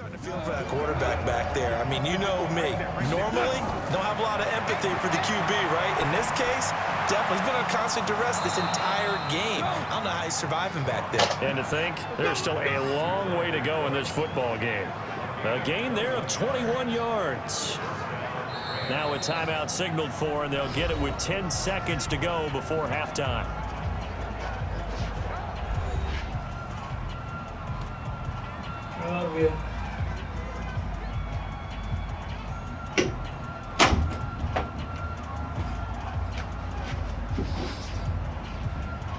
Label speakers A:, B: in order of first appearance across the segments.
A: starting to feel for that quarterback back there. I mean, you know me. Normally, don't have a lot of empathy for the QB, right? In this case, definitely he's been on constant duress this entire game. I don't know how he's surviving back there.
B: And to think, there's still a long way to go in this football game. A gain there of 21 yards. Now a timeout signaled for, and they'll get it with 10 seconds to go before halftime.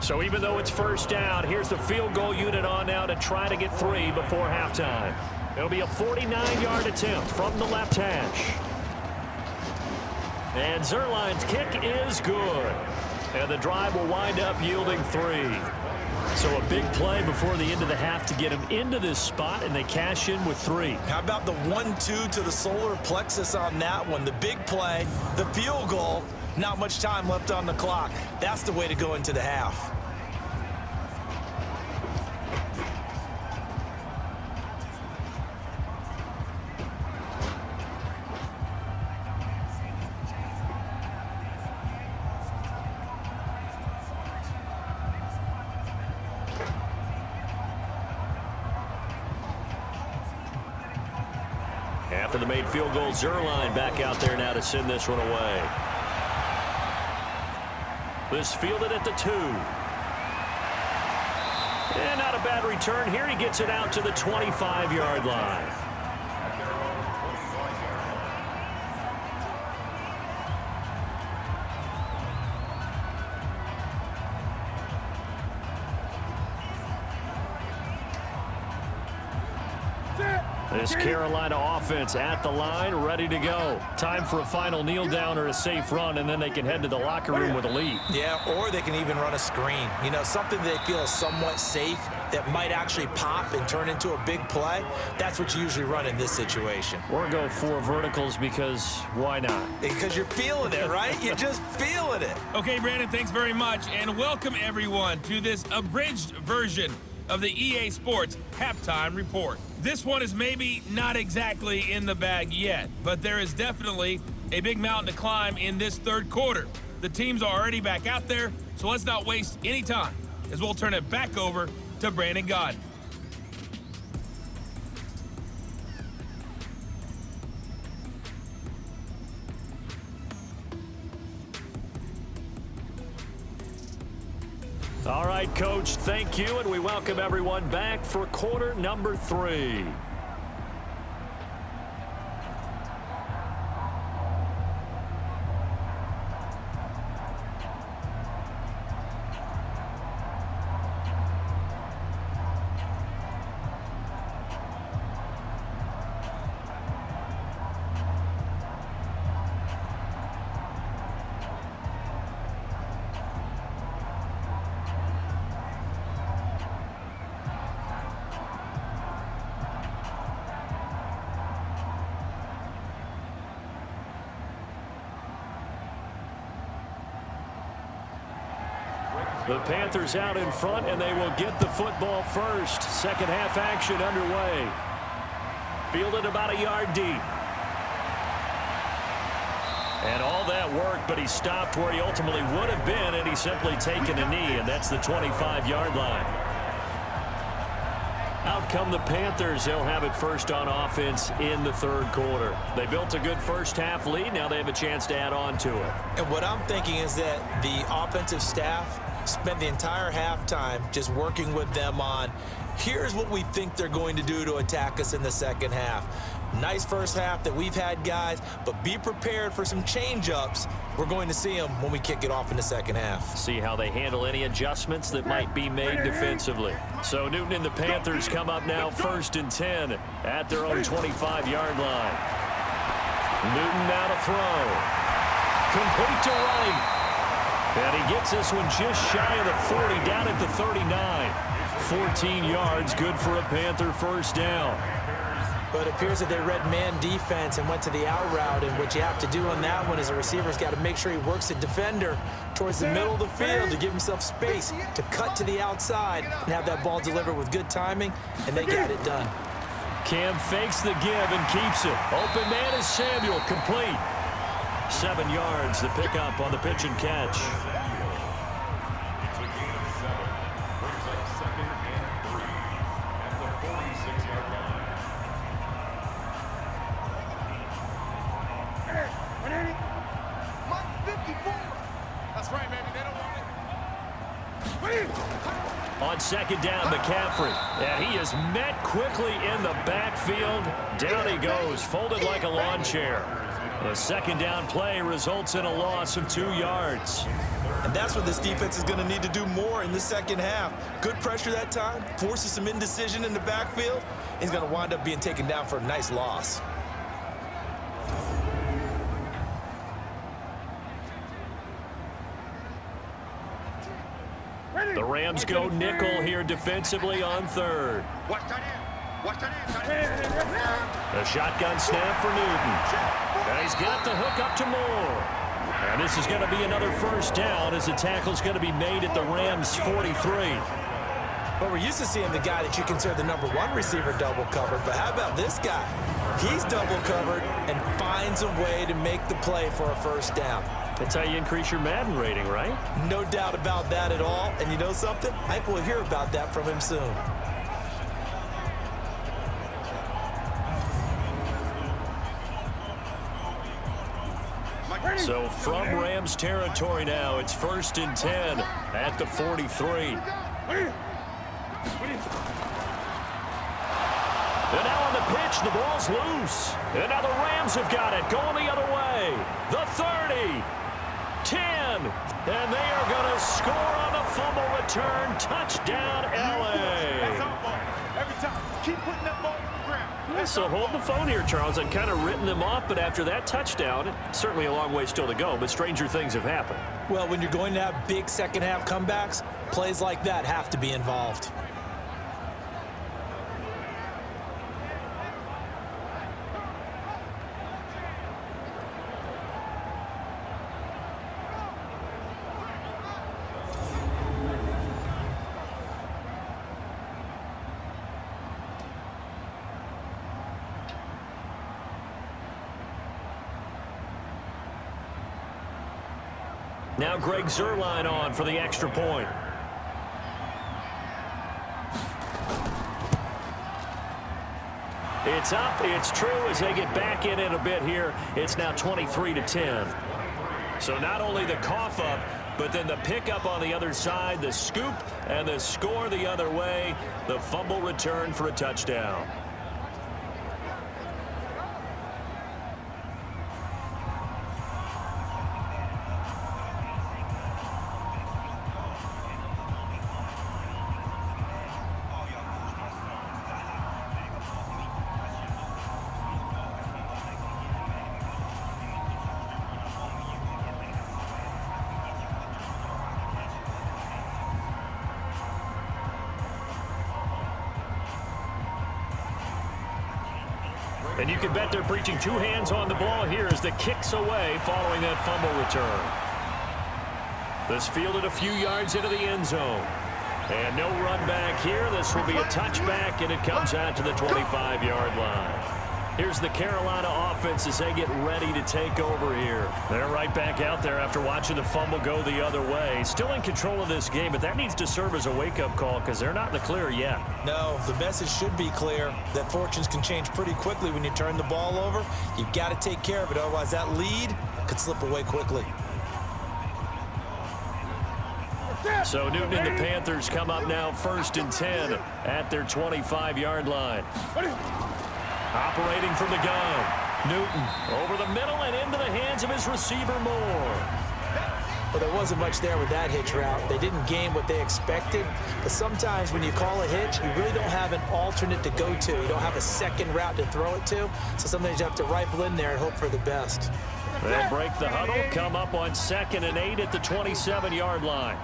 B: So even though it's first down, here's the field goal unit on now to try to get 3 before halftime. It'll be a 49-yard attempt from the left hash. And Zerline's kick is good. And the drive will wind up yielding 3. So a big play before the end of the half to get him into this spot, and they cash in with 3.
A: How about the 1-2 to the solar plexus on that one? The big play, the field goal, not much time left on the clock. That's the way to go into the half.
B: After the made field goal, Zerline back out there now to send this one away. This fielded at the 2. And not a bad return here. He gets it out to the 25-yard line. This Carolina offense at the line, ready to go. Time for a final kneel down or a safe run, and then they can head to the locker room with a lead.
A: Yeah, or they can even run a screen. You know, something they feel is somewhat safe that might actually pop and turn into a big play. That's what you usually run in this situation.
B: Or go 4 verticals because why not?
A: Because you're feeling it, right? You're just feeling it.
C: Okay, Brandon, thanks very much. And welcome, everyone, to this abridged version of the EA Sports Halftime Report. This one is maybe not exactly in the bag yet, but there is definitely a big mountain to climb in this third quarter. The teams are already back out there, so let's not waste any time, as we'll turn it back over to Brandon Gaudin.
B: All right, Coach, thank you, and we welcome everyone back for quarter number 3. The Panthers out in front, and they will get the football first. Second half action underway. Fielded about a yard deep. And all that worked, but he stopped where he ultimately would have been, and he's simply taken a knee, and that's the 25-yard line. Out come the Panthers. They'll have it first on offense in the third quarter. They built a good first half lead. Now they have a chance to add on to it.
A: And what I'm thinking is that the offensive staff spent the entire halftime just working with them on, here's what we think they're going to do to attack us in the second half. Nice first half that we've had, guys, but be prepared for some change-ups. We're going to see them when we kick it off in the second half.
B: See how they handle any adjustments that might be made defensively. So Newton and the Panthers come up now 1st and 10 at their own 25-yard line. Newton now to throw. Complete to Wright. And he gets this one just shy of the 40, down at the 39. 14 yards, good for a Panther first down.
A: But it appears that they read man defense and went to the out route, and what you have to do on that one is a receiver's got to make sure he works the defender towards the middle of the field to give himself space to cut to the outside and have that ball delivered with good timing, and they got it done.
B: Cam fakes the give and keeps it. Open man is Samuel, complete. 7 yards, the pickup on the pitch and catch. On second down, McCaffrey. And he is met quickly in the backfield. Down he goes, folded like a lawn chair. The second down play results in a loss of 2 yards.
A: And that's what this defense is going to need to do more in the second half. Good pressure that time, forces some indecision in the backfield. He's going to wind up being taken down for a nice loss.
B: The Rams go nickel here defensively on third. A shotgun snap for Newton. And he's got the hook up to Moore. And this is going to be another first down as the tackle's going to be made at the Rams' 43.
A: But we're used to seeing the guy that you consider the #1 receiver double covered. But how about this guy? He's double covered and finds a way to make the play for a first down.
B: That's how you increase your Madden rating, right?
A: No doubt about that at all. And you know something? I think we'll hear about that from him soon.
B: So from Rams territory now, it's 1st and 10 at the 43. And now on the pitch, the ball's loose. And now the Rams have got it, going the other way. The 30, 10, and they are going to score on the fumble return. Touchdown, L.A.
D: Every time, keep putting that ball on the ground.
B: So hold the phone here, Charles. I've kind of written them off, but after that touchdown, certainly a long way still to go, but stranger things have happened.
A: Well, when you're going to have big second-half comebacks, plays like that have to be involved.
B: Now Greg Zuerlein on for the extra point. It's up, it's true as they get back in a bit here. It's now 23-10. So not only the cough up, but then the pickup on the other side, the scoop, and the score the other way. The fumble return for a touchdown. And you can bet they're preaching 2 hands on the ball here as the kick's away following that fumble return. This fielded a few yards into the end zone. And no run back here. This will be a touchback, and it comes out to the 25-yard line. Here's the Carolina offense as they get ready to take over here. They're right back out there after watching the fumble go the other way. Still in control of this game, but that needs to serve as a wake-up call because they're not in the clear yet.
A: No, the message should be clear that fortunes can change pretty quickly when you turn the ball over. You've got to take care of it, otherwise that lead could slip away quickly.
B: So Newton and the Panthers come up now 1st and 10 at their 25-yard line. Operating from the gun, Newton over the middle and into the hands of his receiver Moore.
A: Well, there wasn't much there with that hitch route. They didn't gain what they expected. But sometimes when you call a hitch, you really don't have an alternate to go to. You don't have a second route to throw it to. So sometimes you have to rifle in there and hope for the best.
B: They'll break the huddle, come up on 2nd and 8 at the 27-yard line.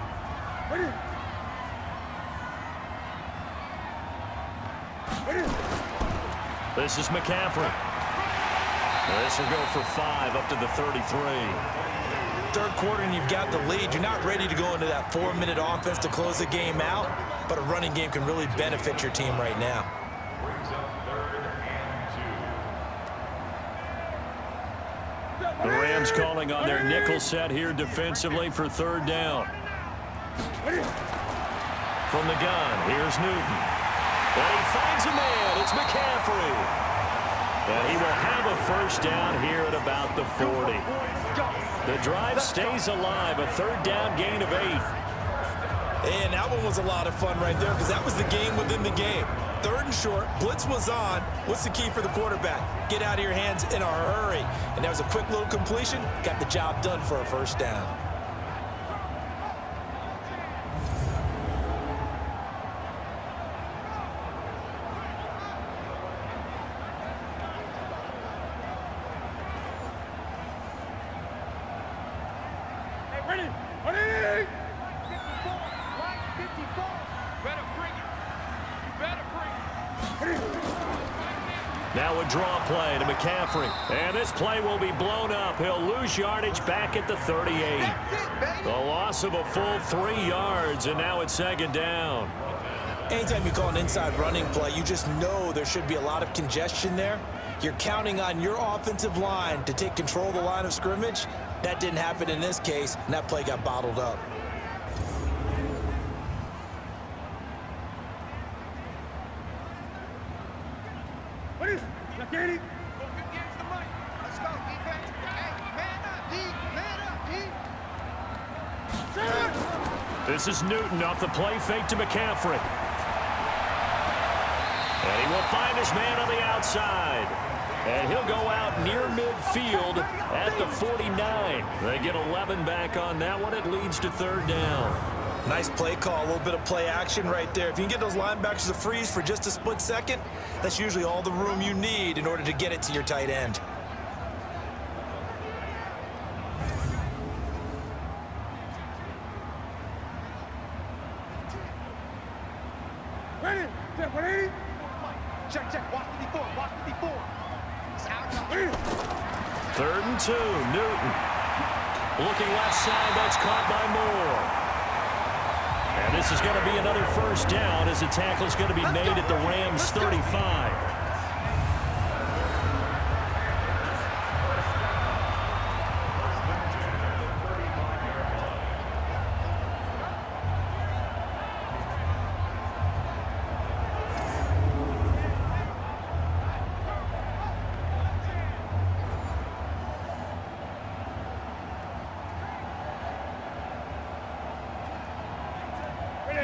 B: This is McCaffrey. This will go for 5 up to the 33.
A: Third quarter and you've got the lead. You're not ready to go into that 4-minute offense to close the game out, but a running game can really benefit your team right now.
B: Rams calling on their nickel set here defensively for third down. From the gun, here's Newton. And he finds a man. It's McCaffrey. And he will have a first down here at about the 40. The drive stays alive. A third down gain of 8.
A: And that one was a lot of fun right there because that was the game within the game. Third and short, blitz was on. What's the key for the quarterback? Get out of your hands in a hurry. And that was a quick little completion. Got the job done for a first down.
B: Now a draw play to McCaffrey. And this play will be blown up. He'll lose yardage back at the 38. The loss of a full 3 yards, and now it's second down.
A: Anytime you call an inside running play, you just know there should be a lot of congestion there. You're counting on your offensive line to take control of the line of scrimmage. That didn't happen in this case, and that play got bottled up.
B: This is Newton off the play fake to McCaffrey. And he will find his man on the outside. And he'll go out near midfield at the 49. They get 11 back on that one. It leads to third down.
A: Nice play call, a little bit of play action right there. If you can get those linebackers to freeze for just a split second, that's usually all the room you need in order to get it to your tight end.
B: Third and 2, Newton. Looking left side, that's caught by Moore. And this is going to be another first down as the tackle is going to be made at the Rams' 35.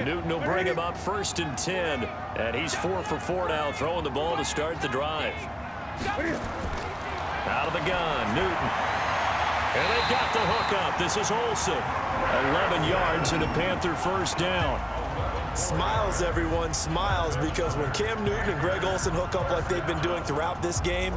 B: Newton will bring him up first and 10. And he's 4 for 4 now, throwing the ball to start the drive. Out of the gun, Newton. And they got the hook up. This is Olsen. 11 yards and a Panther first down.
A: Smiles, everyone, smiles, because when Cam Newton and Greg Olsen hook up like they've been doing throughout this game,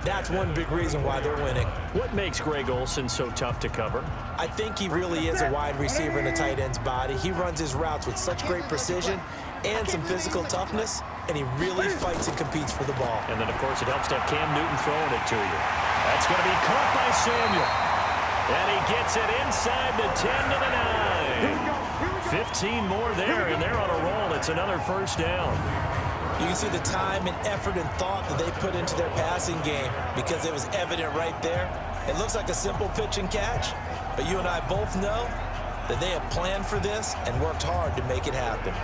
A: that's one big reason why they're winning.
B: What makes Greg Olsen so tough to cover?
A: I think he really is a wide receiver in a tight end's body. He runs his routes with such great precision and some physical toughness, and he really fights and competes for the ball.
B: And then, of course, it helps to have Cam Newton throwing it to you. That's going to be caught by Samuel. And he gets it inside the 10 to the 9. 15 more there, and they're on a roll. It's another first down.
A: You can see the time and effort and thought that they put into their passing game because it was evident right there. It looks like a simple pitch and catch, but you and I both know that they have planned for this and worked hard to make it happen.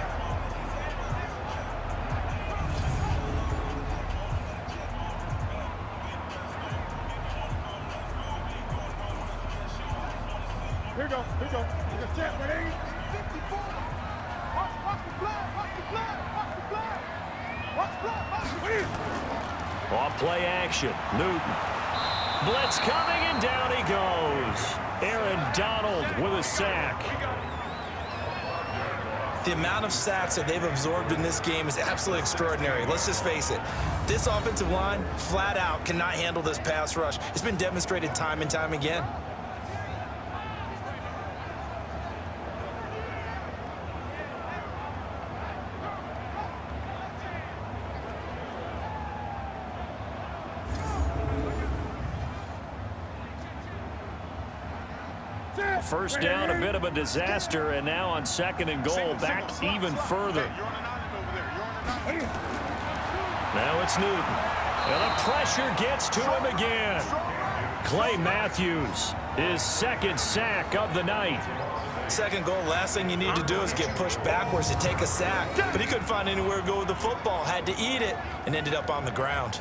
D: Here we go. Here we go. It's a set, ready? 54. Watch the blood. Watch the blood. Watch the blood. Watch blood. Watch the blood.
B: Off play action. Newton. Blitz coming, and down he goes. Aaron Donald with a sack.
A: The amount of sacks that they've absorbed in this game is absolutely extraordinary. Let's just face it. This offensive line, flat out, cannot handle this pass rush. It's been demonstrated time and time again.
B: First down, a bit of a disaster, and now on second and goal, back even further. Now it's Newton. And the pressure gets to him again. Clay Matthews, his second sack of the night.
A: Second goal, last thing you need to do is get pushed backwards to take a sack. But he couldn't find anywhere to go with the football, had to eat it, and ended up on the ground.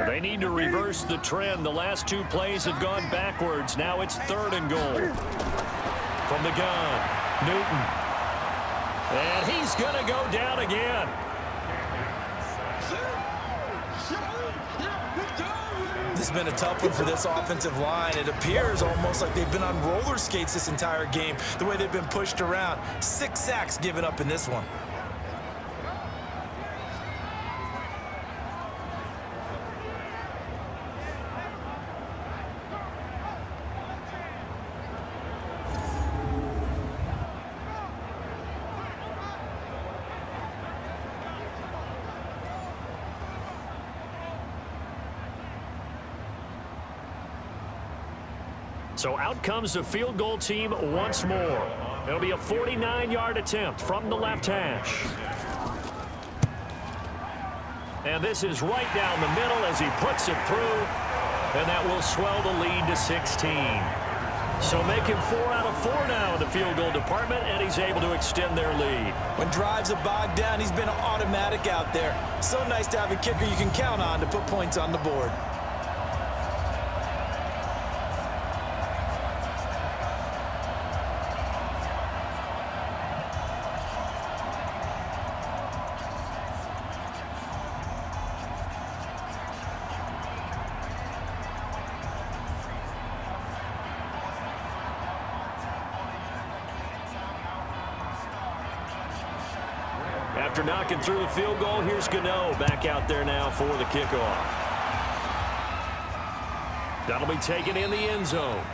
B: They need to reverse the trend. The last two plays have gone backwards. Now it's 3rd and goal. From the gun, Newton. And he's going to go down again.
A: This has been a tough one for this offensive line. It appears almost like they've been on roller skates this entire game, the way they've been pushed around. 6 sacks given up in this one.
B: So out comes the field goal team once more. It'll be a 49-yard attempt from the left hash. And this is right down the middle as he puts it through. And that will swell the lead to 16. So making 4 out of 4 now in the field goal department, and he's able to extend their lead.
A: When drives are bogged down, he's been automatic out there. So nice to have a kicker you can count on to put points on the board.
B: After knocking through the field goal, here's Gano back out there now for the kickoff. That'll be taken in the end zone.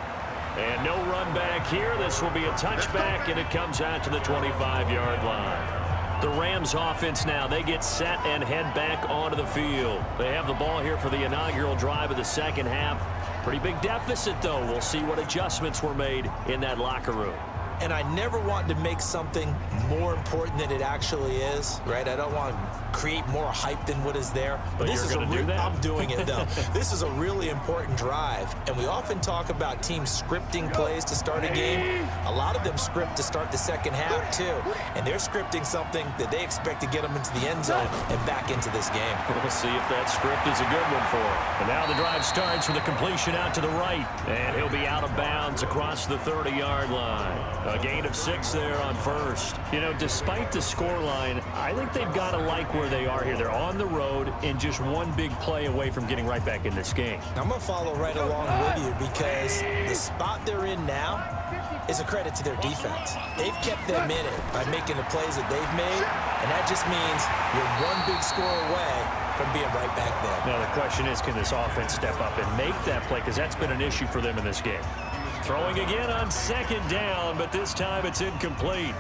B: And no run back here. This will be a touchback, and it comes out to the 25-yard line. The Rams offense now, they get set and head back onto the field. They have the ball here for the inaugural drive of the second half. Pretty big deficit, though. We'll see what adjustments were made in that locker room.
A: And I never want to make something more important than it actually is, right? I don't want to create more hype than what is there.
B: But
A: this
B: you're
A: is
B: going to do that?
A: I'm doing it, though. This is a really important drive. And we often talk about teams scripting plays to start a game. A lot of them script to start the second half, too. And they're scripting something that they expect to get them into the end zone and back into this game.
B: We'll see if that script is a good one for him. And now the drive starts with a completion out to the right. And he'll be out of bounds across the 30-yard line. A gain of 6 there on first. You know, despite the scoreline, I think they've got to like where they are here. They're on the road and just one big play away from getting right back in this game.
A: I'm going to follow right along with you because the spot they're in now is a credit to their defense. They've kept them in it by making the plays that they've made, and that just means you're one big score away from being right back there.
B: Now the question is, can this offense step up and make that play? Because that's been an issue for them in this game. Throwing again on second down, but this time it's incomplete.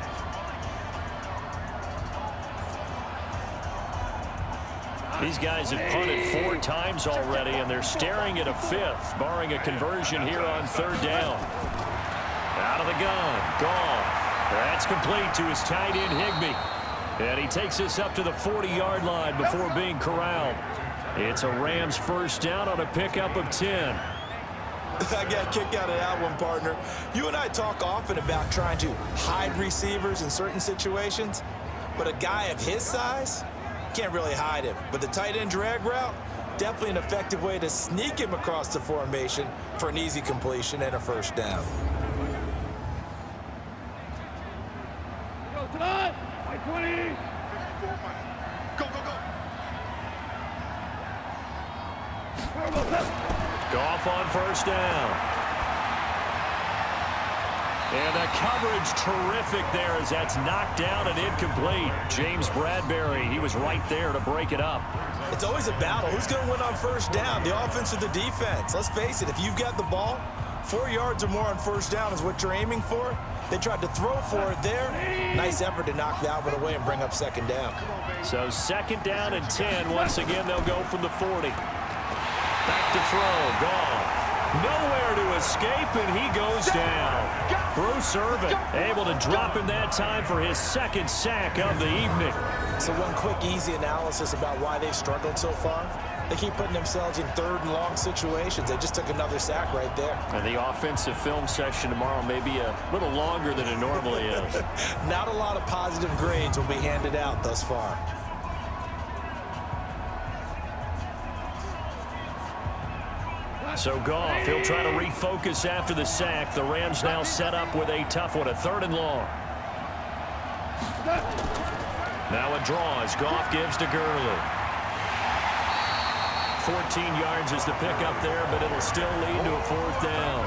B: These guys have punted 4 times already, and they're staring at a 5th, barring a conversion here on 3rd down. Out of the gun, Goff. That's complete to his tight end, Higbee. And he takes this up to the 40-yard line before being corralled. It's a Rams first down on a pickup of 10.
A: I got a kick out of that one, partner. You and I talk often about trying to hide receivers in certain situations, but a guy of his size can't really hide him. But the tight end drag route, definitely an effective way to sneak him across the formation for an easy completion and a first down.
D: Go, Todd! 20! Go, go, go!
B: Goff on first down. And the coverage terrific there as that's knocked down and incomplete. James Bradbury, he was right there to break it up.
A: It's always a battle. Who's going to win on first down, the offense or the defense? Let's face it, if you've got the ball, 4 yards or more on first down is what you're aiming for. They tried to throw for it there. Nice effort to knock that one away and bring up second down.
B: So second down and 10. Once again, they'll go from the 40. Back to throw. Goff. Nowhere to escape, and he goes down. Bruce Irvin able to drop him that time for his second sack of the evening.
A: So one quick, easy analysis about why they've struggled so far. They keep putting themselves in third and long situations. They just took another sack right there.
B: And the offensive film session tomorrow may be a little longer than it normally is.
A: Not a lot of positive grades will be handed out thus far.
B: So Goff, he'll try to refocus after the sack. The Rams now set up with a tough one, a third and long. Now a draw as Goff gives to Gurley. 14 yards is the pickup there, but it'll still lead to a fourth down.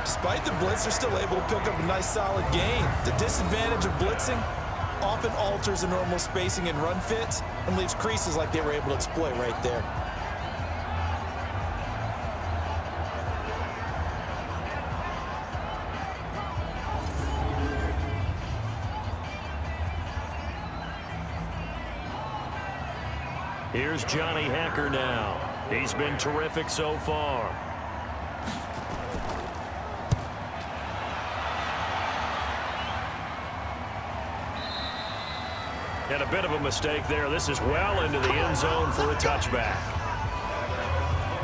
A: Despite the blitz, they're still able to pick up a nice solid gain. The disadvantage of blitzing often alters the normal spacing and run fits and leaves creases like they were able to exploit right there.
B: Here's Johnny Hacker now. He's been terrific so far. And a bit of a mistake there. This is well into the end zone for a touchback.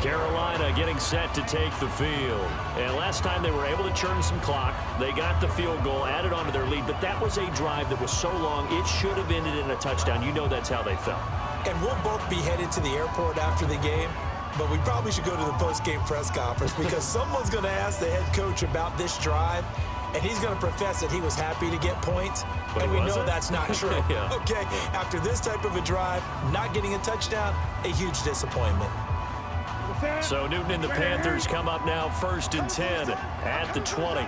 B: Carolina getting set to take the field. And last time they were able to churn some clock. They got the field goal, added on to their lead. But that was a drive that was so long, it should have ended in a touchdown. You know that's how they felt.
A: And we'll both be headed to the airport after the game, but we probably should go to the post-game press conference because someone's going to ask the head coach about this drive, and he's going to profess that he was happy to get points,
B: but
A: and we know that's not true.
B: Yeah.
A: Okay, after this type of a drive, not getting a touchdown, a huge disappointment.
B: So Newton and the Panthers come up now first and 10 at the 20.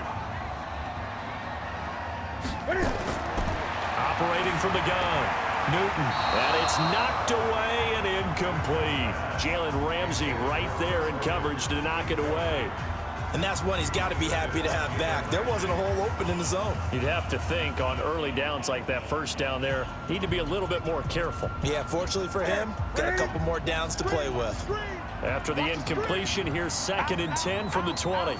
B: Operating from the gun. Newton, and it's knocked away and incomplete. Jalen Ramsey right there in coverage to knock it away.
A: And that's one he's got to be happy to have back. There wasn't a hole open in the zone.
B: You'd have to think on early downs like that first down there, need to be a little bit more careful.
A: Yeah, fortunately for him, got a couple more downs to play with.
B: After the incompletion, here's second and 10 from the 20.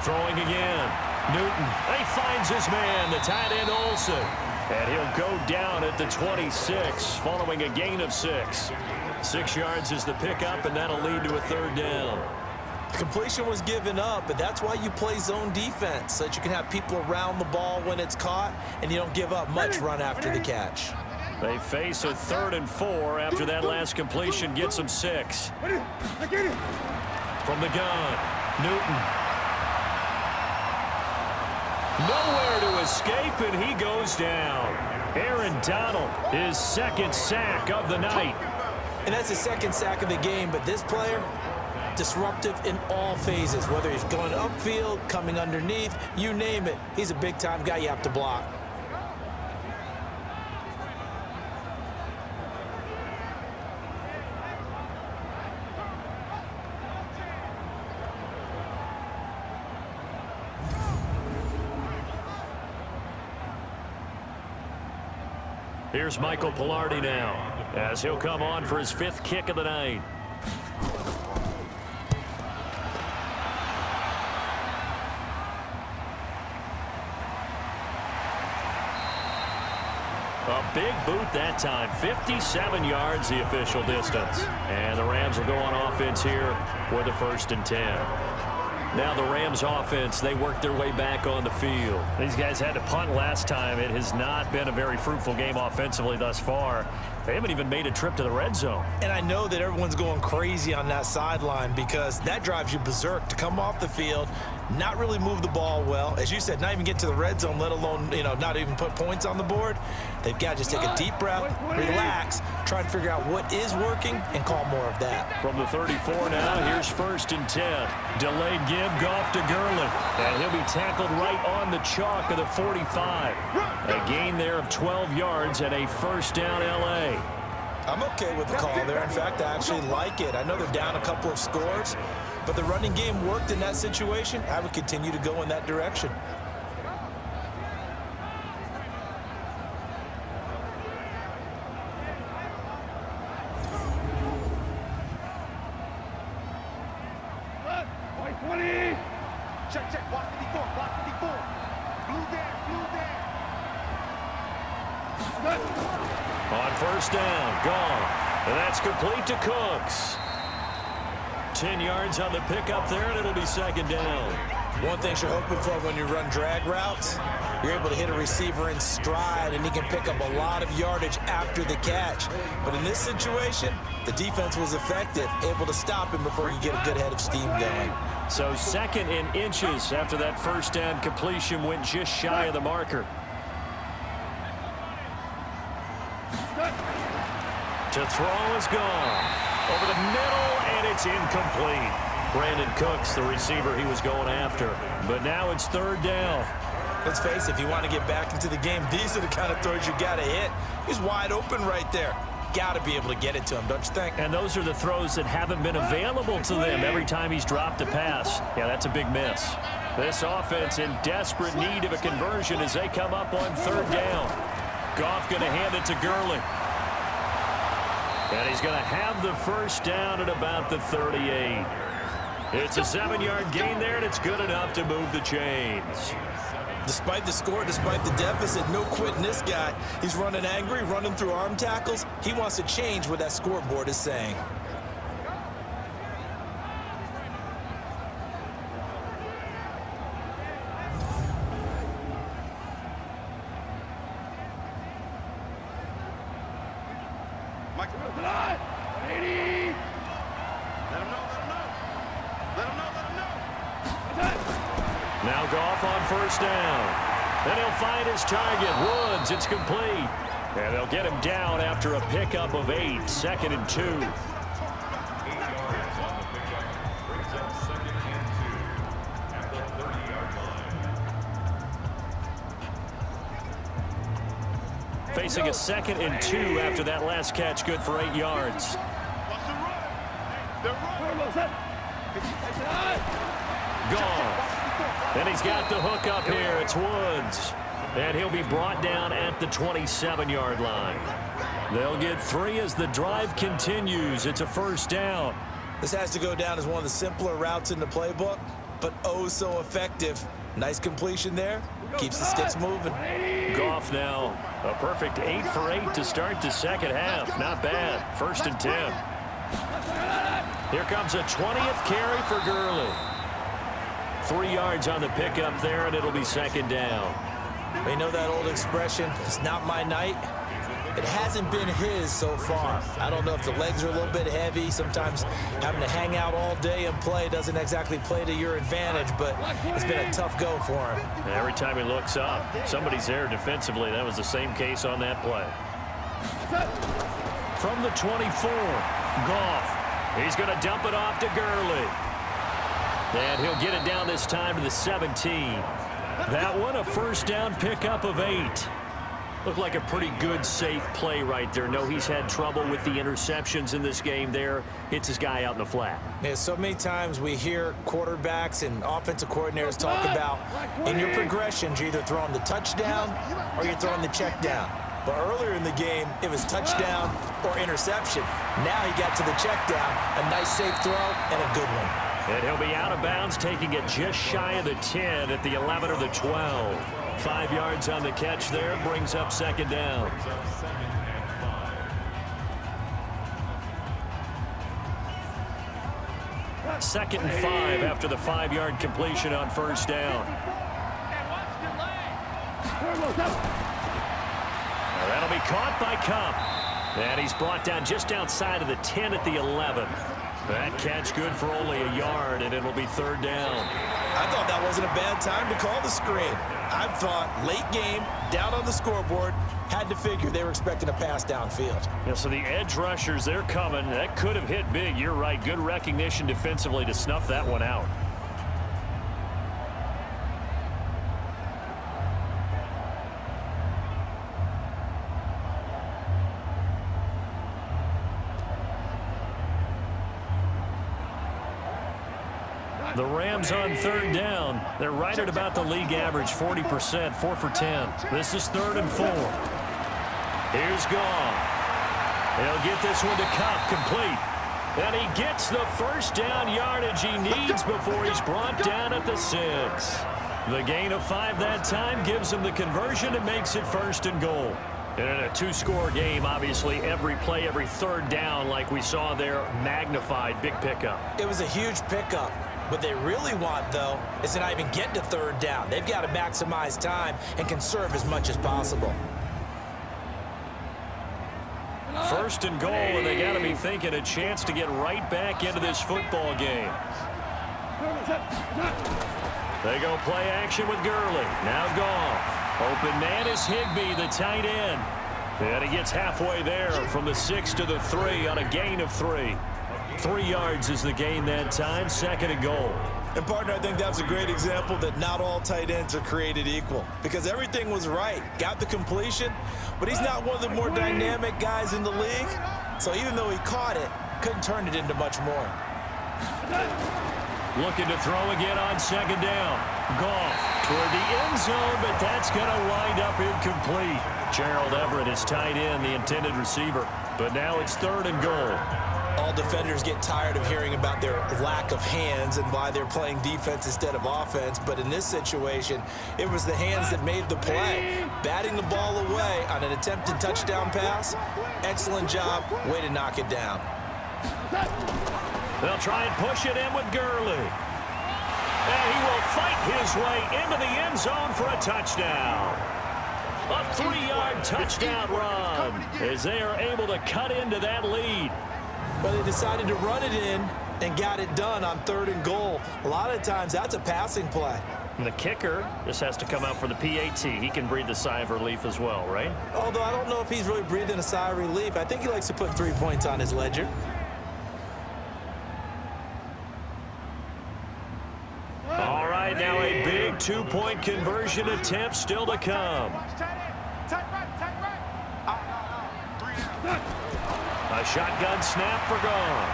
B: Throwing again. Newton, he finds his man, the tight end Olsen. And he'll go down at the 26 following a gain of 6. 6 yards is the pickup, and that'll lead to a third down.
A: Completion was given up, but that's why you play zone defense, so that you can have people around the ball when it's caught, and you don't give up much run after the catch.
B: They face a third and 4 after that last completion gets them 6. From the gun, Newton. Nowhere to escape, and he goes down. Aaron Donald, his second sack of the night.
A: And that's his second sack of the game, but this player, disruptive in all phases, whether he's going upfield, coming underneath, you name it. He's a big-time guy you have to block.
B: Here's Michael Pilardi now, as he'll come on for his 5th kick of the night. A big boot that time, 57 yards the official distance. And the Rams will go on offense here with a 1st and 10. Now the Rams offense, they work their way back on the field. These guys had to punt last time. It has not been a very fruitful game offensively thus far. They haven't even made a trip to the red zone.
A: And I know that everyone's going crazy on that sideline because that drives you berserk to come off the field, not really move the ball well. As you said, not even get to the red zone, let alone, not even put points on the board. They've got to just take a deep breath, relax, try and figure out what is working and call more of that.
B: From the 34 now, here's 1st and 10. Delayed give, Goff to Gurley. And he'll be tackled right on the chalk of the 45. A gain there of 12 yards and a 1st down L.A.
A: I'm okay with the call there. In fact, I actually like it. I know they're down a couple of scores, but the running game worked in that situation. I would continue to go in that direction.
D: Check, check, block 54, block 54. Blue there, blue there.
B: On first down, gone. And that's complete to Cooks. 10 yards on the pickup there, and it'll be second down.
A: One thing you're hoping for when you run drag routes, you're able to hit a receiver in stride, and he can pick up a lot of yardage after the catch. But in this situation, the defense was effective, able to stop him before you get a good head of steam going.
B: So second in inches after that first down completion went just shy of the marker. To throw is gone. Over the middle, and it's incomplete. Brandon Cooks, the receiver he was going after. But now it's third down.
A: Let's face it, if you want to get back into the game, these are the kind of throws you got to hit. He's wide open right there. Got to be able to get it to him, don't you think?
B: And those are the throws that haven't been available to them every time he's dropped a pass. Yeah, that's a big miss. This offense in desperate need of a conversion as they come up on third down. Goff going to hand it to Gurley. And he's going to have the first down at about the 38. It's a 7-yard gain there, and it's good enough to move the chains.
A: Despite the score, despite the deficit, no quitting this guy. He's running angry, running through arm tackles. He wants to change what that scoreboard is saying.
D: Mike, to the line. 80. Let him know, let him know. Let him know, let him know.
B: Now Goff on first down. Then he'll find his target. Woods, it's complete. And they'll get him down after a pickup of 8. 2nd and 2. Facing a 2nd and 2 after that last catch, good for 8 yards. Goff. And he's got the hook up here. It's Woods. And he'll be brought down at the 27-yard line. They'll get 3 as the drive continues. It's a first down.
A: This has to go down as one of the simpler routes in the playbook, but oh so effective. Nice completion there. Keeps the sticks moving.
B: Goff now a perfect 8 for 8 to start the second half. Not bad. 1st and 10. Here comes a 20th carry for Gurley. 3 yards on the pickup there, and it'll be second down.
A: You know that old expression, it's not my night? It hasn't been his so far. I don't know if the legs are a little bit heavy. Sometimes having to hang out all day and play doesn't exactly play to your advantage, but it's been a tough go for him.
B: And every time he looks up, somebody's there defensively. That was the same case on that play. From the 24, Goff. He's going to dump it off to Gurley. And he'll get it down this time to the 17. That one, a first down pickup of 8. Looked like a pretty good, safe play right there. No, he's had trouble with the interceptions in this game there. Hits his guy out in the flat.
A: Yeah, so many times we hear quarterbacks and offensive coordinators talk about in your progressions, you're either throwing the touchdown or you're throwing the check down. But earlier in the game, it was touchdown or interception. Now he got to the check down, a nice safe throw and a good one.
B: And he'll be out of bounds, taking it just shy of the 10 at the 11 or the 12. 5 yards on the catch there, brings up second down. Second and 5 after the 5-yard completion on first down. Now that'll be caught by Kupp. And he's brought down just outside of the 10 at the 11. That catch good for only a yard, and it'll be third down.
A: I thought that wasn't a bad time to call the screen. I thought late game, down on the scoreboard, had to figure they were expecting a pass downfield.
B: Yeah, so the edge rushers, they're coming. That could have hit big. You're right. Good recognition defensively to snuff that one out. The Rams on third down. They're right at about the league average, 40%, 4 for 10. This is 3rd and 4. Here's Goff. He'll get this one to Cup, complete. And he gets the first down yardage he needs before he's brought down at the 6. The gain of 5 that time gives him the conversion and makes it 1st and goal. And in a 2-score game, obviously, every play, every third down, like we saw there, magnified, big pickup.
A: It was a huge pickup. What they really want, though, is to not even get to 3rd down. They've got to maximize time and conserve as much as possible.
B: 1st and goal, and they got to be thinking a chance to get right back into this football game. They go play action with Gurley. Now Goff. Open man is Higbee, the tight end. And he gets halfway there from the 6 to the 3 on a gain of 3. 3 yards is the gain that time, 2nd and goal.
A: And, partner, I think that was a great example that not all tight ends are created equal because everything was right. Got the completion, but he's not one of the more dynamic guys in the league. So even though he caught it, couldn't turn it into much more.
B: Looking to throw again on 2nd down. Goff toward the end zone, but that's going to wind up incomplete. Gerald Everett is tight end, the intended receiver. But now it's 3rd and goal.
A: All defenders get tired of hearing about their lack of hands and why they're playing defense instead of offense. But in this situation, it was the hands that made the play. Batting the ball away on an attempted touchdown pass. Excellent job. Way to knock it down.
B: They'll try and push it in with Gurley. And he will fight his way into the end zone for a touchdown. A 3-yard touchdown run as they are able to cut into that lead.
A: But they decided to run it in and got it done on 3rd and goal. A lot of times that's a passing play.
B: And the kicker just has to come out for the PAT. He can breathe a sigh of relief as well, right?
A: Although I don't know if he's really breathing a sigh of relief. I think he likes to put 3 points on his ledger.
B: All right, now a big 2-point conversion attempt still to come. A shotgun snap for Goff.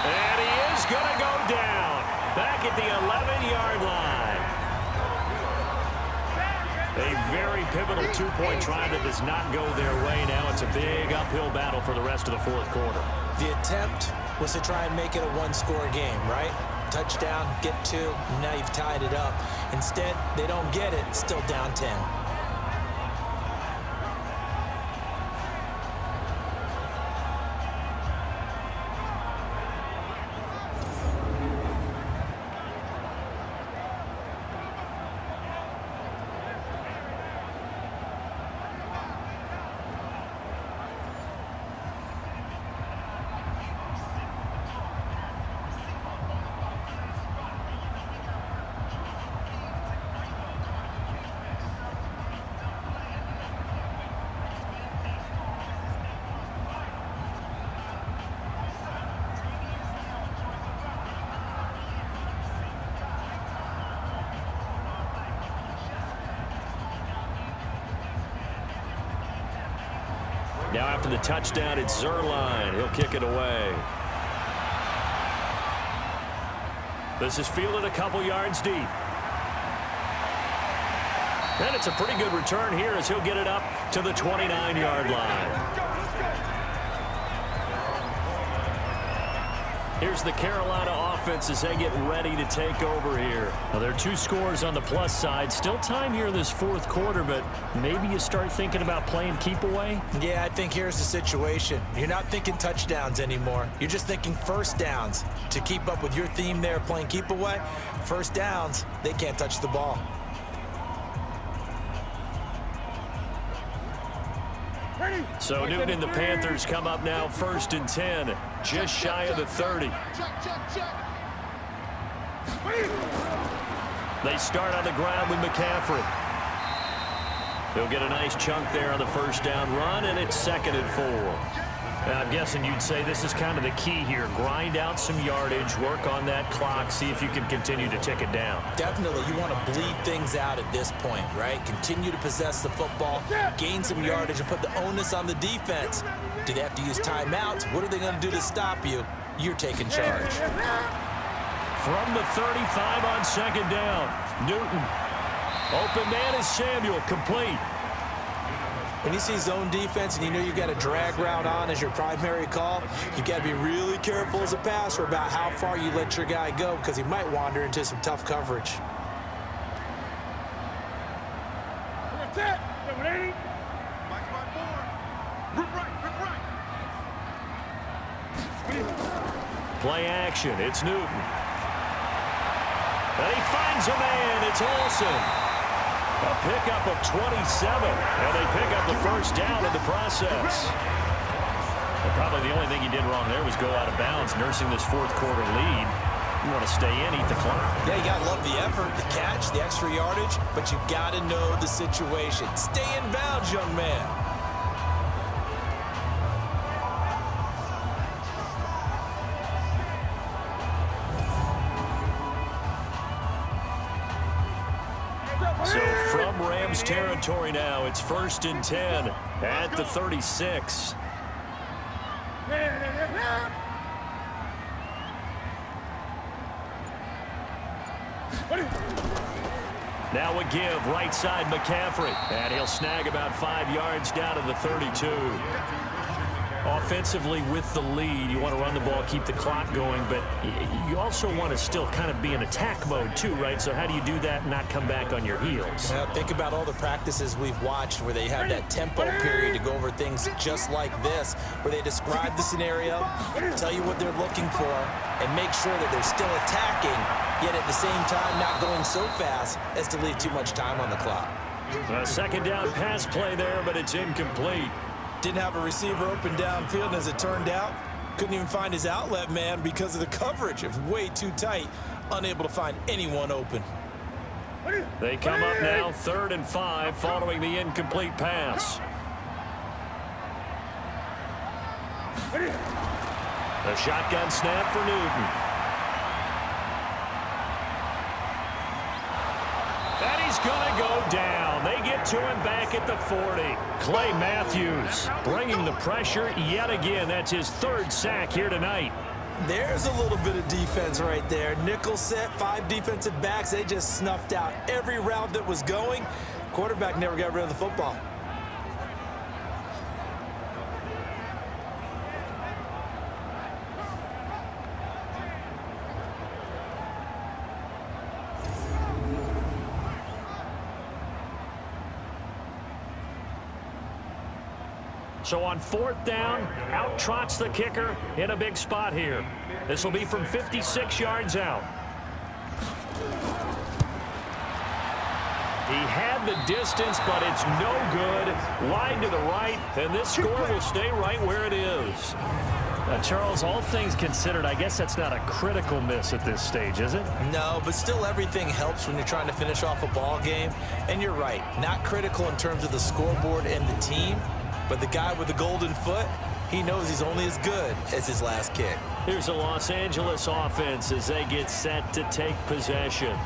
B: And he is going to go down back at the 11-yard line. A very pivotal 2-point try that does not go their way. Now it's a big uphill battle for the rest of the 4th quarter.
A: The attempt was to try and make it a 1-score game, right? Touchdown, get 2, now you've tied it up. Instead, they don't get it, still down 10.
B: Now after the touchdown, it's Zerline. He'll kick it away. This is fielded a couple yards deep. And it's a pretty good return here as he'll get it up to the 29-yard line. Here's the Carolina offense as they get ready to take over here. Now, there are 2 scores on the plus side. Still time here in this 4th quarter, but maybe you start thinking about playing keep away?
A: Yeah, I think here's the situation. You're not thinking touchdowns anymore. You're just thinking 1st downs. To keep up with your theme there, playing keep away, 1st downs, they can't touch the ball.
B: So Newton and the Panthers come up now 1st and 10, just shy of the 30. They start on the ground with McCaffrey. He'll get a nice chunk there on the 1st down run, and it's 2nd and 4. Now, I'm guessing you'd say this is kind of the key here. Grind out some yardage, work on that clock, see if you can continue to tick it down.
A: Definitely. You want to bleed things out at this point, right? Continue to possess the football, gain some yardage, and put the onus on the defense. Do they have to use timeouts? What are they going to do to stop you? You're taking charge.
B: From the 35 on second down. Newton. Open man is Samuel. Complete.
A: When you see zone defense and you know you got a drag route on as your primary call, you got to be really careful as a passer about how far you let your guy go because he might wander into some tough coverage.
B: Play action. It's Newton. And he finds a man. It's Olsen. A pickup of 27. And they pick up the first down in the process. And probably the only thing he did wrong there was go out of bounds, nursing this fourth quarter lead. You want to stay in, eat the clock.
A: Yeah, you got to love the effort, the catch, the extra yardage, but you got to know the situation. Stay in bounds, young man.
B: So from Rams territory now, it's 1st and 10 at the 36. Now a give, right side McCaffrey. And he'll snag about 5 yards down to the 32. Offensively with the lead, you want to run the ball, keep the clock going, but you also want to still kind of be in attack mode too, right? So how do you do that and not come back on your heels?
A: Think about all the practices we've watched where they have that tempo period to go over things just like this, where they describe the scenario, tell you what they're looking for, and make sure that they're still attacking, yet at the same time not going so fast as to leave too much time on the clock.
B: A second down pass play there, but it's incomplete.
A: Didn't have a receiver open downfield, and as it turned out, couldn't even find his outlet man because of the coverage. It was way too tight, unable to find anyone open.
B: They come up now, 3rd and 5, following the incomplete pass. A shotgun snap for Newton. And he's going to go down. They get to him back at the 40. Clay Matthews bringing the pressure yet again. That's his 3rd sack here tonight.
A: There's a little bit of defense right there. Nickel set, 5 defensive backs. They just snuffed out every route that was going. Quarterback never got rid of the football.
B: So on 4th down, out trots the kicker in a big spot here. This will be from 56 yards out. He had the distance, but it's no good. Wide to the right, and this score will stay right where it is.
E: Charles, all things considered, I guess that's not a critical miss at this stage, is it?
A: No, but still everything helps when you're trying to finish off a ball game. And you're right, not critical in terms of the scoreboard and the team. But the guy with the golden foot, he knows he's only as good as his last kick.
B: Here's a Los Angeles offense as they get set to take possession.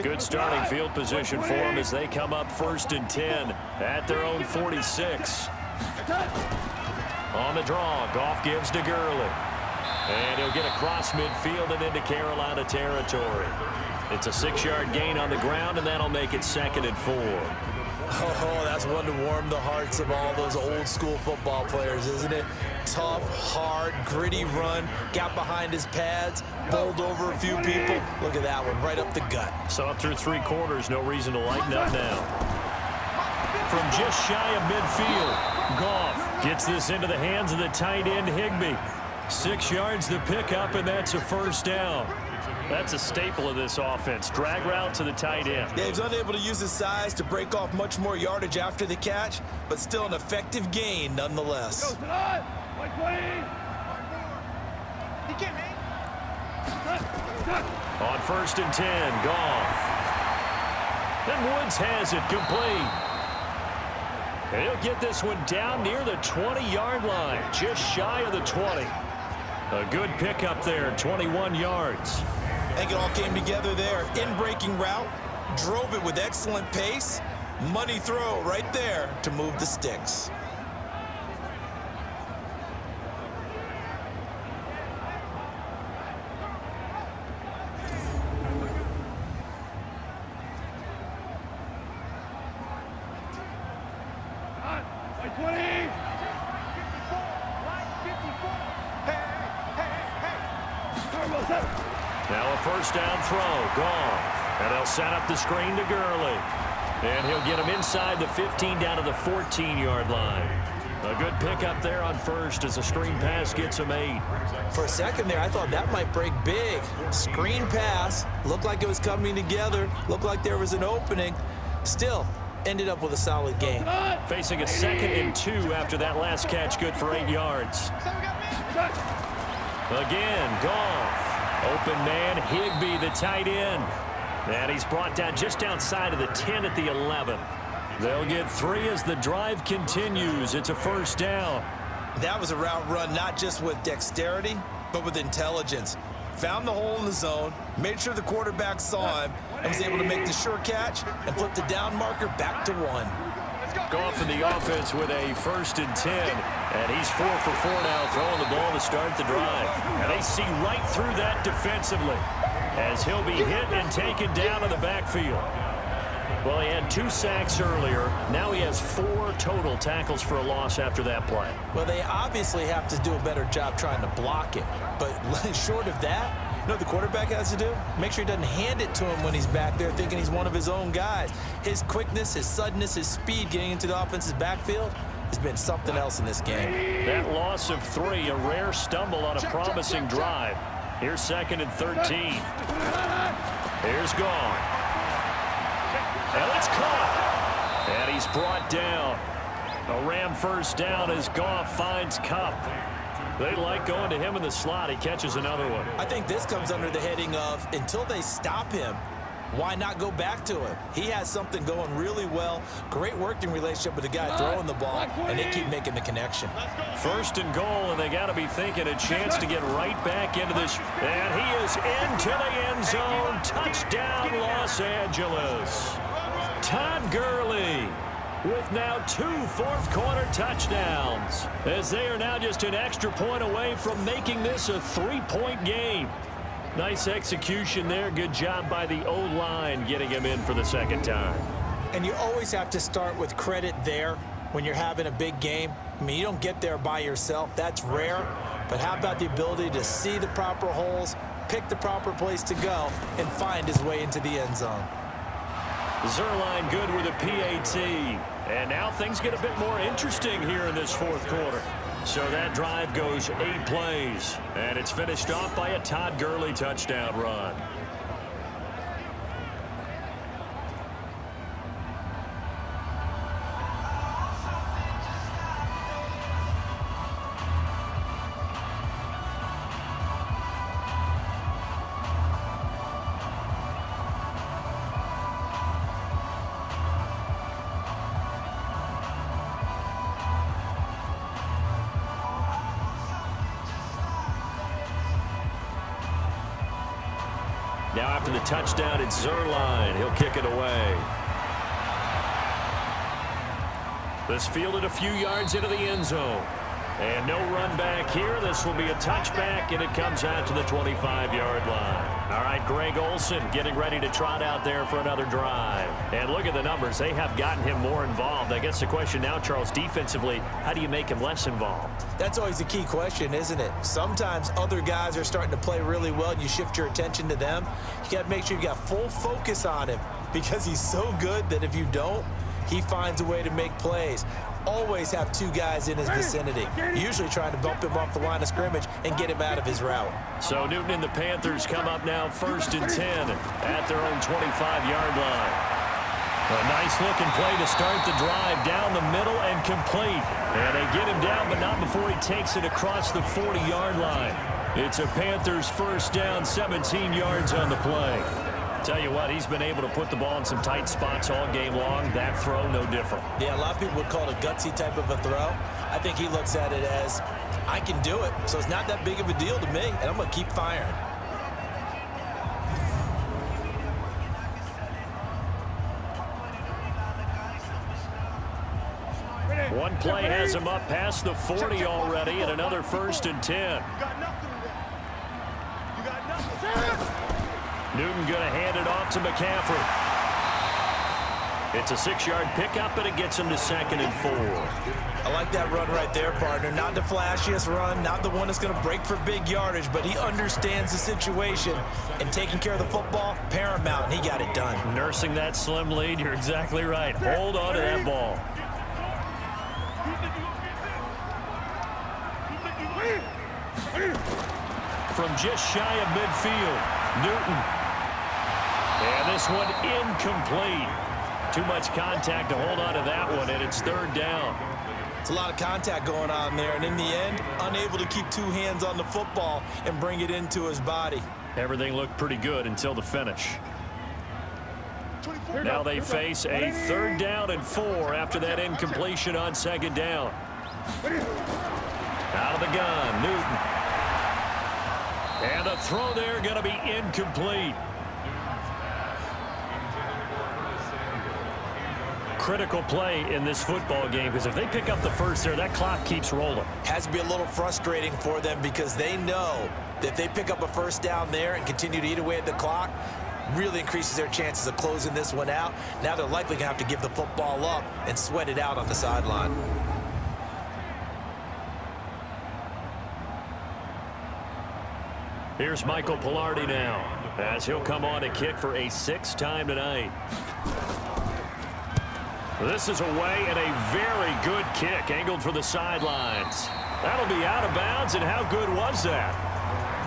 B: Good starting field position for them as they come up 1st and 10 at their own 46. On the draw, Goff gives to Gurley. And he'll get across midfield and into Carolina territory. It's a 6-yard gain on the ground, and that'll make it 2nd and 4.
A: Oh, that's one to warm the hearts of all those old school football players, isn't it? Tough, hard, gritty run, got behind his pads, bowled over a few people. Look at that one, right up the gut.
B: So up through 3 quarters, no reason to lighten up now. From just shy of midfield, Goff gets this into the hands of the tight end Higbee. 6 yards to pick up, and that's a 1st down. That's a staple of this offense. Drag route to the tight end.
A: Yeah, he's unable to use his size to break off much more yardage after the catch, but still an effective gain nonetheless.
B: On 1st and 10, Goff. And Woods has it complete. He'll get this one down near the 20-yard line, just shy of the 20. A good pickup there, 21 yards.
A: I think it all came together there. In-breaking route, drove it with excellent pace. Money throw right there to move the sticks.
B: Now a first down throw, gone. And they'll set up the screen to Gurley. And he'll get him inside the 15 down to the 14-yard line. A good pickup there on first as the screen pass gets him 8.
A: For a second there, I thought that might break big. Screen pass, looked like it was coming together, looked like there was an opening. Still, ended up with a solid game.
B: Facing a 2nd and 2 after that last catch, good for 8 yards. Again, Goff. Open man, Higbee, the tight end. And he's brought down just outside of the 10 at the 11. They'll get 3 as the drive continues. It's a first down.
A: That was a route run not just with dexterity, but with intelligence. Found the hole in the zone, made sure the quarterback saw him, and was able to make the sure catch and flip the down marker back to 1.
B: Goff in the offense with a 1st and 10. And he's 4 for 4 now, throwing the ball to start the drive. And they see right through that defensively as he'll be hit and taken down in the backfield. Well, he had 2 sacks earlier. Now he has 4 total tackles for a loss after that play.
A: Well, they obviously have to do a better job trying to block it. But short of that, you know what the quarterback has to do? Make sure he doesn't hand it to him when he's back there thinking he's one of his own guys. His quickness, his suddenness, his speed getting into the offense's backfield has been something else in this game.
B: That loss of 3, a rare stumble on a promising drive. Here's 2nd and 13. Here's gone. And it's caught. And he's brought down. A Ram first down as Goff finds Kupp. They like going to him in the slot. He catches another one.
A: I think this comes under the heading of until they stop him, why not go back to him? He has something going really well. Great working relationship with the guy throwing the ball, and they keep making the connection.
B: 1st and goal, and they got to be thinking a chance to get right back into this. And he is into the end zone. Touchdown, Los Angeles. Todd Gurley with now 2 fourth-quarter touchdowns, as they are now just an extra point away from making this a 3-point game. Nice execution there. Good job by the O-line getting him in for the 2nd time.
A: And you always have to start with credit there when you're having a big game. I mean, you don't get there by yourself. That's rare. But how about the ability to see the proper holes, pick the proper place to go, and find his way into the end zone?
B: Zuerlein good with a PAT. And now things get a bit more interesting here in this 4th quarter. So that drive goes 8 plays. And it's finished off by a Todd Gurley touchdown run. Now after the touchdown, it's Zuerlein. He'll kick it away. This fielded a few yards into the end zone. And no run back here. This will be a touchback, and it comes out to the 25-yard line. All right, Greg Olsen getting ready to trot out there for another drive. And look at the numbers. They have gotten him more involved. I guess the question now, Charles, defensively, how do you make him less involved?
A: That's always a key question, isn't it? Sometimes other guys are starting to play really well, and you shift your attention to them. You got to make sure you got full focus on him because he's so good that if you don't, he finds a way to make plays. Always have 2 guys in his vicinity, usually trying to bump him off the line of scrimmage and get him out of his route.
B: So Newton and the Panthers come up now 1st and 10 at their own 25-yard line. A nice looking play to start the drive down the middle and complete. And they get him down, but not before he takes it across the 40-yard line. It's a Panthers first down, 17 yards on the play.
E: Tell you what, he's been able to put the ball in some tight spots all game long. That throw, no different.
A: Yeah, a lot of people would call it a gutsy type of a throw. I think he looks at it as, I can do it, so it's not that big of a deal to me, and I'm going to keep firing.
E: One play has him up past the 40 already, and another 1st and 10.
D: You got nothing in there. You got nothing.
E: Newton going to hand it off to McCaffrey. It's a 6-yard pickup, and it gets him to 2nd and 4.
A: I like that run right there, partner. Not the flashiest run, not the one that's going to break for big yardage, but he understands the situation, and taking care of the football, paramount, and he got it done.
E: Nursing that slim lead, you're exactly right. Hold on to that ball. From just shy of midfield, Newton. And this one incomplete. Too much contact to hold on to that one, and it's 3rd down.
A: It's a lot of contact going on there, and in the end, unable to keep 2 hands on the football and bring it into his body.
E: Everything looked pretty good until the finish. Now they face a 3rd down and 4 after that incompletion on 2nd down. Out of the gun, Newton. And the throw there going to be incomplete. Critical play in this football game, because if they pick up the first there, that clock keeps rolling.
A: Has to be a little frustrating for them because they know that if they pick up a 1st down there and continue to eat away at the clock, really increases their chances of closing this one out. Now they're likely going to have to give the football up and sweat it out on the sideline.
E: Here's Michael Pilardi now, as he'll come on to kick for a 6th time tonight. This is away and a very good kick, angled for the sidelines. That'll be out of bounds, and how good was that?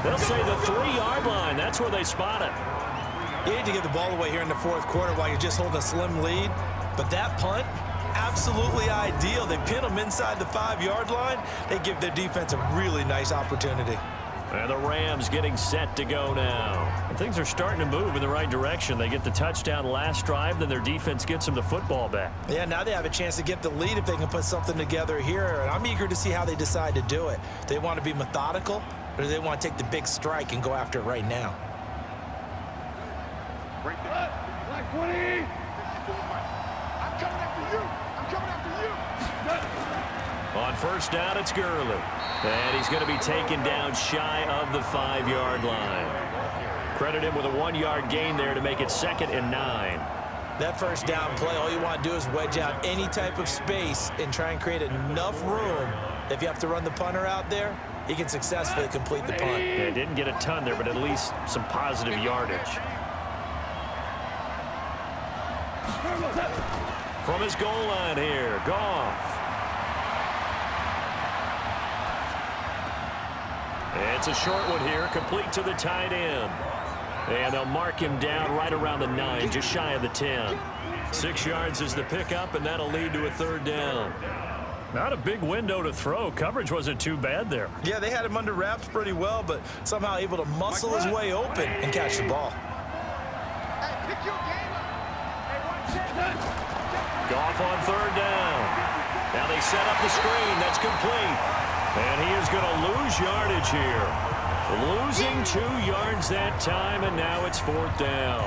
E: They'll say the 3-yard line. That's where they spot it.
A: You need to get the ball away here in the 4th quarter while you're just holding a slim lead. But that punt, absolutely ideal. They pin them inside the 5-yard line. They give their defense a really nice opportunity.
E: And the Rams getting set to go now. And things are starting to move in the right direction. They get the touchdown last drive, then their defense gets them the football back.
A: Yeah, now they have a chance to get the lead if they can put something together here. And I'm eager to see how they decide to do it. Do they want to be methodical, or do they want to take the big strike and go after it right now?
D: Break that. Black 20. I'm coming after you. I'm coming after you.
E: On 1st down, it's Gurley. And he's going to be taken down shy of the 5-yard line. Credit him with a 1-yard gain there to make it 2nd and 9.
A: That 1st down play, all you want to do is wedge out any type of space and try and create enough room. If you have to run the punter out there, he can successfully complete the punt.
E: Yeah, didn't get a ton there, but at least some positive yardage. From his goal line here, Goff. It's a short one here, complete to the tight end. And they'll mark him down right around the 9, just shy of the 10. 6 yards is the pickup, and that'll lead to a 3rd down. Not a big window to throw. Coverage wasn't too bad there.
A: Yeah, they had him under wraps pretty well, but somehow able to muscle his way open and catch the ball.
E: Goff on 3rd down. Now they set up the screen. That's complete. And he is going to lose yardage here. Losing 2 yards that time, and now it's 4th down.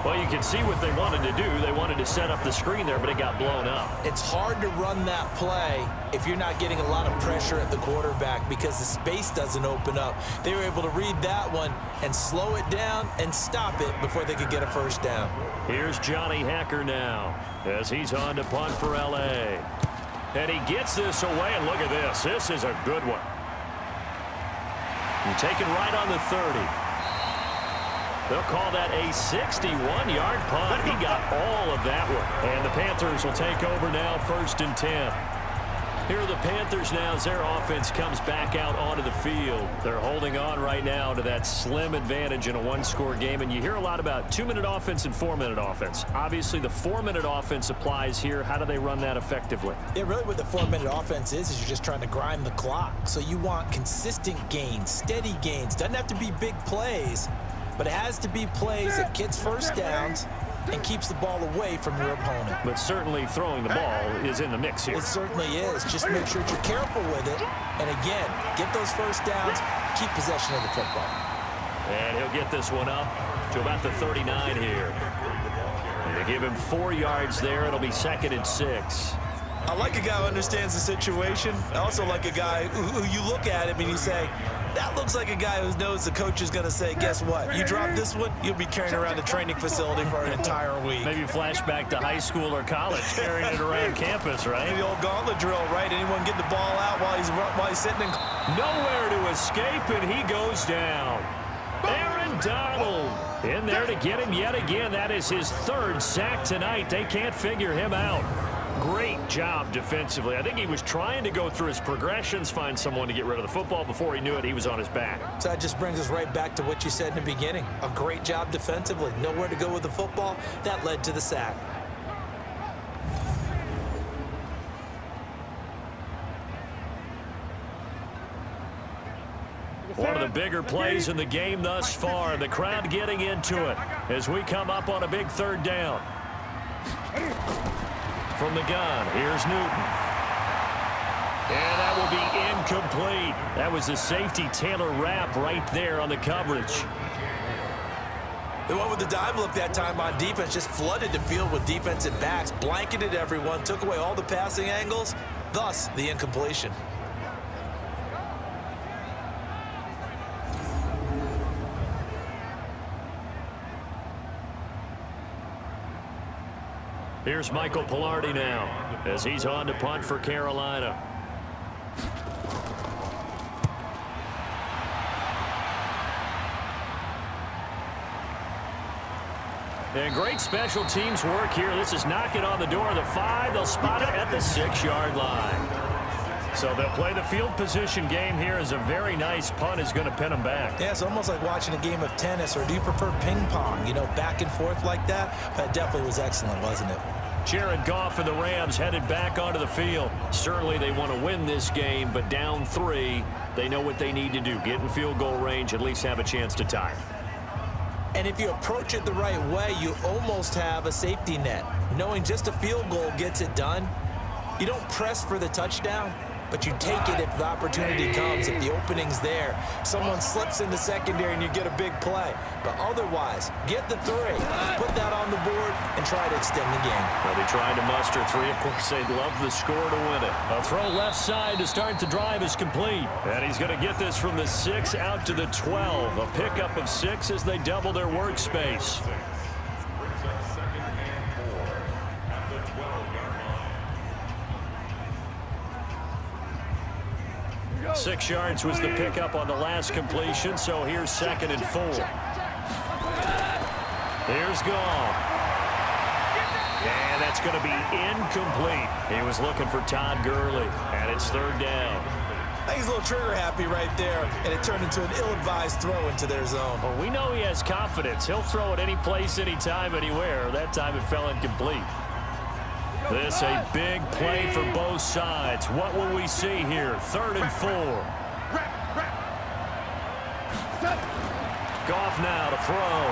E: Well, you can see what they wanted to do. They wanted to set up the screen there, but it got blown up.
A: It's hard to run that play if you're not getting a lot of pressure at the quarterback because the space doesn't open up. They were able to read that one and slow it down and stop it before they could get a 1st down.
E: Here's Johnny Hacker now as he's on to punt for L.A. And he gets this away, and look at this. This is a good one. And taken right on the 30. They'll call that a 61-yard punt. He got all of that one. And the Panthers will take over now, 1st and 10. Here are the Panthers now as their offense comes back out onto the field. They're holding on right now to that slim advantage in a 1-score game. And you hear a lot about 2-minute offense and 4-minute offense. Obviously, the 4-minute offense applies here. How do they run that effectively?
A: Yeah, really what the 4-minute offense is you're just trying to grind the clock. So you want consistent gains, steady gains. Doesn't have to be big plays, but it has to be plays that gets first downs and keeps the ball away from your opponent.
B: But certainly throwing the ball is in the mix here.
A: It certainly is. Just make sure that you're careful with it. And again, get those first downs, keep possession of the football.
B: And he'll get this one up to about the 39 here. They give him 4 yards there. It'll be 2nd and 6.
A: I like a guy who understands the situation. I also like a guy who you look at him and you say, that looks like a guy who knows the coach is going to say, guess what? You drop this one, you'll be carrying around a training facility for an entire week.
B: Maybe flashback to high school or college, carrying it around campus, right?
A: The old gauntlet drill, right? Anyone getting the ball out while he's sitting in.
B: Nowhere to escape, and he goes down. Aaron Donald in there to get him yet again. That is his 3rd sack tonight. They can't figure him out. Great job defensively. I think he was trying to go through his progressions, find someone to get rid of the football. Before he knew it, he was on his back.
A: So that just brings us right back to what you said in the beginning. A great job defensively. Nowhere to go with the football. That led to the sack.
B: One of the bigger plays in the game thus far. The crowd getting into it as we come up on a big 3rd down. From the gun, here's Newton. And that will be incomplete. That was the safety Taylor Rapp right there on the coverage.
A: The one with the dime look that time on defense just flooded the field with defensive backs, blanketed everyone, took away all the passing angles, thus the incompletion.
B: Here's Michael Pilardi now as he's on to punt for Carolina. And great special teams work here. This is knocking on the door of the 5. They'll spot it at the 6-yard line. So they'll play the field position game here as a very nice punt is going to pin them back.
A: Yeah, it's almost like watching a game of tennis, or do you prefer ping pong? You know, back and forth like that? That definitely was excellent, wasn't it?
B: Jared Goff and the Rams headed back onto the field. Certainly they want to win this game, but down 3, they know what they need to do. Get in field goal range, at least have a chance to tie.
A: And if you approach it the right way, you almost have a safety net. Knowing just a field goal gets it done. You don't press for the touchdown, but you take it if the opportunity comes, if the opening's there. Someone slips in the secondary and you get a big play. But otherwise, get the 3, put that on the board, and try to extend the game.
B: Well, they tried to muster 3. Of course, they'd love the score to win it. A throw left side to start the drive is complete. And he's going to get this from the 6 out to the 12. A pickup of 6 as they double their workspace. 6 yards was the pickup on the last completion, so here's 2nd and 4. Here's Goff. And that's going to be incomplete. He was looking for Todd Gurley, and it's 3rd down.
A: I think he's a little trigger happy right there, and it turned into an ill-advised throw into their zone.
B: Well, we know he has confidence. He'll throw it any place, anytime, anywhere. That time it fell incomplete. This a big play for both sides. What will we see here? 3rd and 4. Goff now to throw.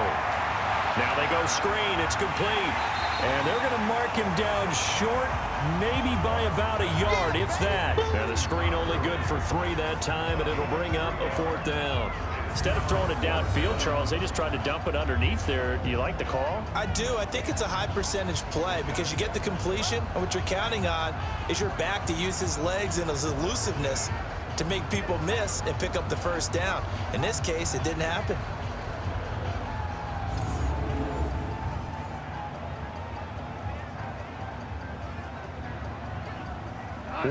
B: Now they go screen. It's complete. And they're going to mark him down short, maybe by about a yard, if that. And the screen only good for 3 that time, and it'll bring up a 4th down. Instead of throwing it downfield, Charles, they just tried to dump it underneath there. Do you like the call?
A: I do. I think it's a high percentage play because you get the completion, and what you're counting on is your back to use his legs and his elusiveness to make people miss and pick up the 1st down. In this case, it didn't happen.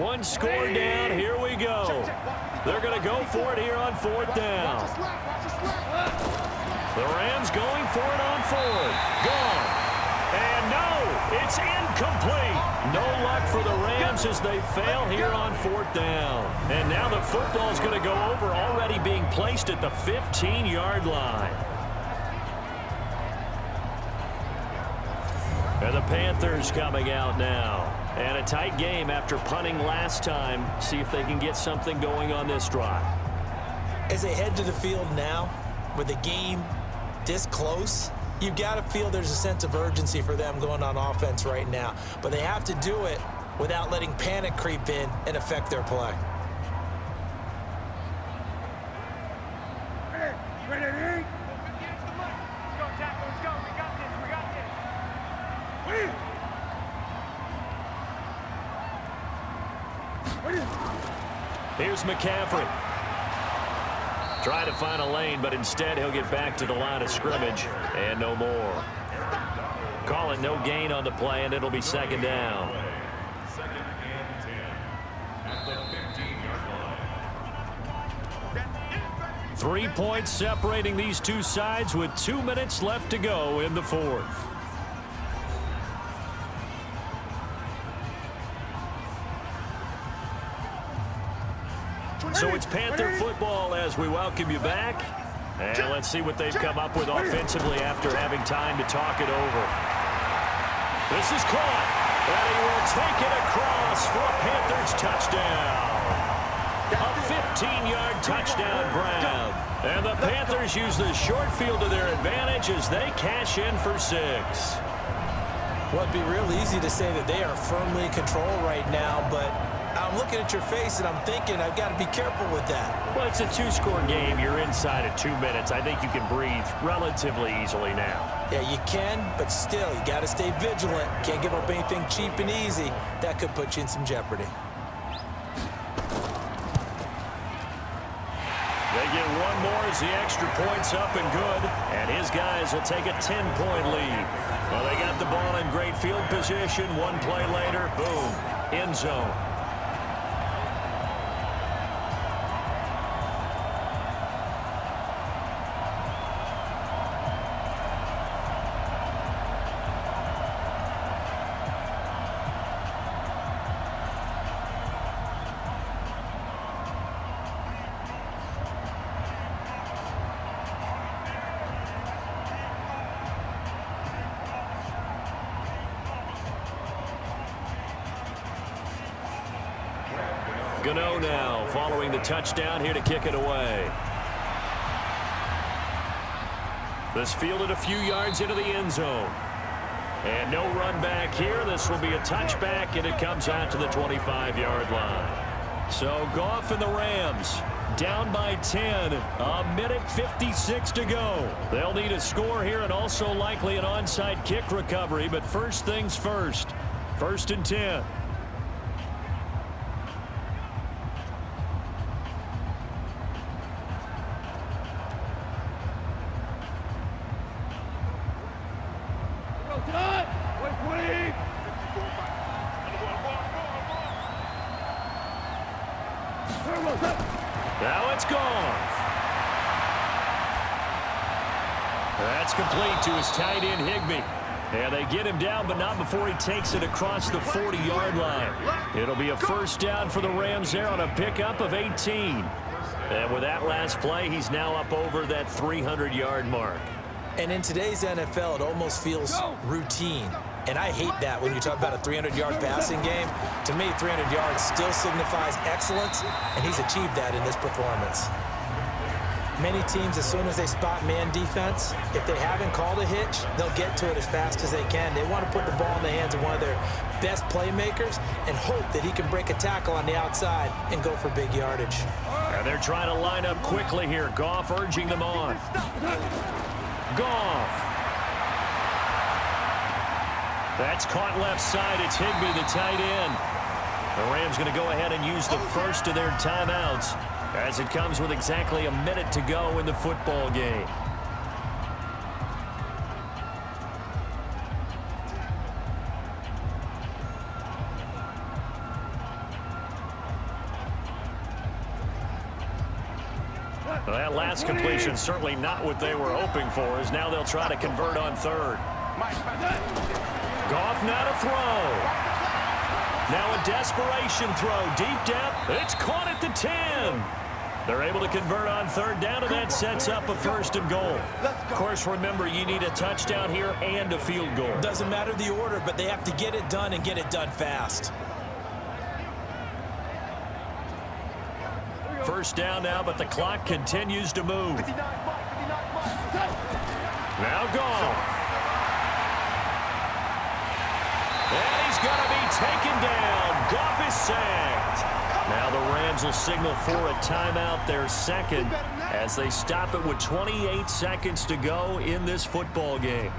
B: One score down. Here we go. They're going to go for it here on 4th down. The Rams going for it on 4th. Gone. And no, it's incomplete. No luck for the Rams as they fail here on 4th down. And now the football's going to go over, already being placed at the 15-yard line. And the Panthers coming out now. And a tight game after punting last time. See if they can get something going on this drive.
A: As they head to the field now, with the game this close, you've got to feel there's a sense of urgency for them going on offense right now. But they have to do it without letting panic creep in and affect their play.
D: Ready?
B: Here's McCaffrey. Trying to find a lane, but instead he'll get back to the line of scrimmage and no more. Call it no gain on the play, and it'll be second down. Three points separating these two sides with 2 minutes left to go in the fourth. So it's Panther football as we welcome you back. And let's see what they've come up with offensively after having time to talk it over. This is caught. And he will take it across for a Panthers touchdown. A 15-yard touchdown grab. And the Panthers use the short field to their advantage as they cash in for 6.
A: Well, it'd be real easy to say that they are firmly in control right now, but I'm looking at your face and I'm thinking I've got to be careful with that.
B: Well, it's a 2-score game. You're inside of 2 minutes. I think you can breathe relatively easily now.
A: Yeah, you can, but still, you got to stay vigilant. Can't give up anything cheap and easy. That could put you in some jeopardy.
B: They get one more as the extra point's up and good, and his guys will take a 10-point lead. Well, they got the ball in great field position. One play later, boom, end zone. Gano now following the touchdown here to kick it away. This fielded a few yards into the end zone. And no run back here. This will be a touchback, and it comes out to the 25-yard line. So Goff and the Rams down by 10. A minute 56 to go. They'll need a score here and also likely an onside kick recovery. But first things first. 1st and 10. Now it's gone. That's complete to his tight end, Higbee. And they get him down, but not before he takes it across the 40-yard line. It'll be a first down for the Rams there on a pickup of 18. And with that last play, he's now up over that 300-yard mark.
A: And in today's NFL, it almost feels routine. And I hate that when you talk about a 300-yard passing game. To me, 300 yards still signifies excellence, and he's achieved that in this performance. Many teams, as soon as they spot man defense, if they haven't called a hitch, they'll get to it as fast as they can. They want to put the ball in the hands of one of their best playmakers and hope that he can break a tackle on the outside and go for big yardage.
B: And they're trying to line up quickly here. Goff urging them on. Goff. That's caught left side. It's Higbee, the tight end. The Rams going to go ahead and use the first of their timeouts as it comes with exactly a minute to go in the football game. Well, that last completion certainly not what they were hoping for, as now they'll try to convert on third. Goff now to throw. Now a desperation throw. Deep depth. It's caught at the 10. They're able to convert on third down, and that sets up a 1st and goal. Of course, remember, you need a touchdown here and a field goal.
A: Doesn't matter the order, but they have to get it done and get it done fast.
B: First down now, but the clock continues to move. Now gone. And he's going to be taken down. Goff is sacked. Now the Rams will signal for a timeout, their second, as they stop it with 28 seconds to go in this football game.